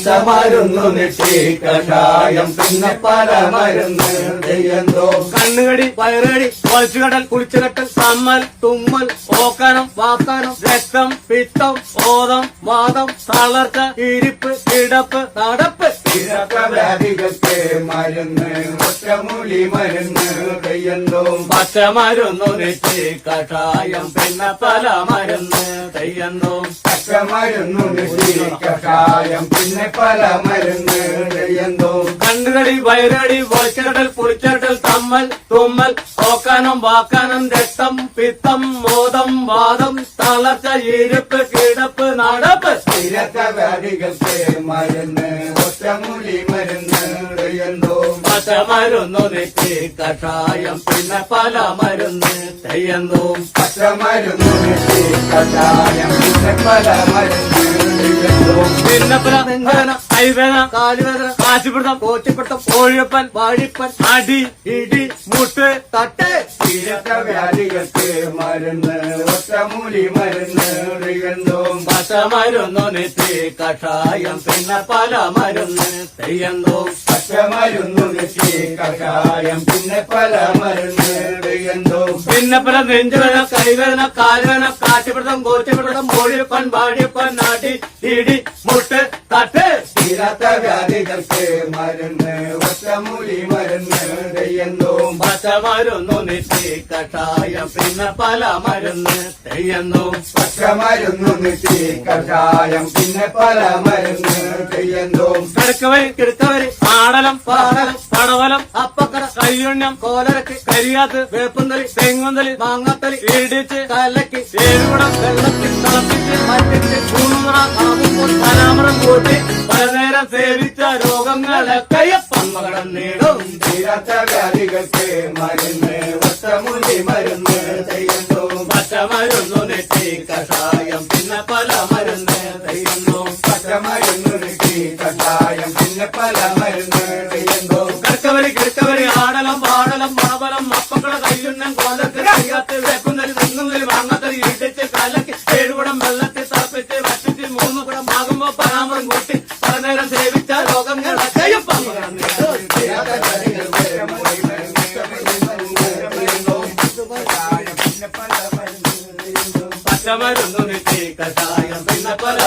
പച്ചമരുന്നു നെറ്റി കഷായം പിന്നെ പല മരുന്ന് തെയ്യന്തോ കണ്ണുകടി വയറുകടി വലിച്ചുകടൽ കുളിച്ചുകെട്ടൽ കമ്മൽ തുമ്മൽ ഓക്കാനം വാക്കാനം രക്തം പിത്തം ഓതം വാദം തളർച്ച ഇരിപ്പ് കിടപ്പ് നടപ്പ് വ്യാധികൾക്ക് മരുന്ന് ഒറ്റമൂലി മരുന്ന് തെയ്യന്തോ പച്ചമരുന്നു നെറ്റി കഷായം പിന്നെ പല മരുന്ന് തെയ്യന്തോ പച്ചമരുന്നു നെറ്റി കഷായം പിന്നെ പല മരുന്ന് തെയ്യന്തോ കണ്ണുകടി വയറുകടി വലിച്ചുകടൽ കുളിച്ചുകെട്ടൽ കമ്മൽ തുമ്മൽ ഓക്കാനം വാക്കാനം രക്തം പിത്തം മോദം വാദം തളർച്ച ഇരിപ്പ് കിടപ്പ് നടപ്പ് വ്യാധികൾക്ക് മരുന്ന് ഒറ്റമൂലി മരുന്ന് തെയ്യന്തോ പച്ചമരുന്നു നെറ്റി കഷായം പിന്നെ പല മരുന്ന് തെയ്യന്തോ പച്ചമരുന്നു നെറ്റി കഷായം പിന്നെ പല മരുന്ന് തെയ്യന്തോ ഭിന്നപ്പന നെഞ്ചവേദന കൈവേദന കാലുവേദന കാശിപ്പിടുത്തം കോച്ചിപ്പിടുത്തം കോഴിയപ്പൻ വാഴിപ്പൻ അടി ഇടി മുട്ട് തട്ട് വ്യാധികൾക്ക് മരുന്ന് ഒറ്റമൂലി മരുന്ന് തെയ്യന്തോ പച്ചമരുന്നു നെറ്റി കഷായം പിന്നെ പല മരുന്ന് തെയ്യന്തോ പച്ചമരുന്നു നെറ്റി കഷായം പിന്നെ പല മരുന്ന് തെയ്യന്തോ ഭിന്നപ്പന നെഞ്ചുവേദന കൈവേദന കാലുവേദന കാശിപ്പിടുത്തം കോച്ചിപ്പിടുത്തം കോഴിയപ്പൻ വാഴിപ്പൻ അടി ഇടി മുട്ട് തട്ട് വ്യാധികൾക്ക് മരുന്ന് ഒറ്റമൂലി മരുന്ന് തെയ്യന്തോ പച്ചമരുന്നു നെറ്റി കഷായം പിന്നെ പല മരുന്ന് തെയ്യന്തോ പച്ചമരുന്നു നെറ്റി കഷായം പിന്നെ പല മരുന്ന് തെയ്യന്തോ കിടക്കവരി കിടക്കവരി ആടലം പാടലം പടവലം അപ്പക്കര കയ്യുണ്ണം കോലരക്ക് കരിയാത്ത് വേപ്പന്തലി തെങ്ങുന്തലി മാങ്ങാത്തലി ഇടിച്ച് കലക്കി ഏഴുകുടം വെള്ളത്തിൽ തിളപ്പിച്ച് മറ്റിച്ച് മൂന്നുറ ആകുമ്പോൾ പരാമരം കൂട്ടി പലനേരം സേവിച്ച രോഗങ്ങളൊക്കെ പന്മകടം നേടും വ്യാധികൾക്ക് മരുന്ന് ഒറ്റമൂലി മരുന്ന് തെയ്യന്തോ പച്ചമരുന്നു നെറ്റി കഷായം പിന്നെ പല മരുന്ന് തെയ്യുന്നു പച്ചമരുന്നു നെറ്റി കഷായം പിന്നെ പല മരുന്ന് തെയ്യന്തോ കിടക്കവരി കിടക്കവരി ആടലം പാടലം മണബലം അപ്പക്കള കയ്യുണ്ണം കോലത്ത് കയ്യാത്ത് വേപ്പുന്നലി തെങ്ങുന്നലി മാങ്ങത്തലി ഇടിച്ച് കലക്കി ഏഴുകുടം വെള്ളത്തിൽ തിളപ്പിച്ച് വറ്റിച്ച് മൂന്ന് കുടം ആകുമ്പോ പരാമരം കൂട്ടി പലനേരം സേവിച്ച രോഗങ്ങളൊക്കെ പന്മകടം നേടും പച്ചമരുന്നു നെറ്റി കഷായം പിന്നെ പല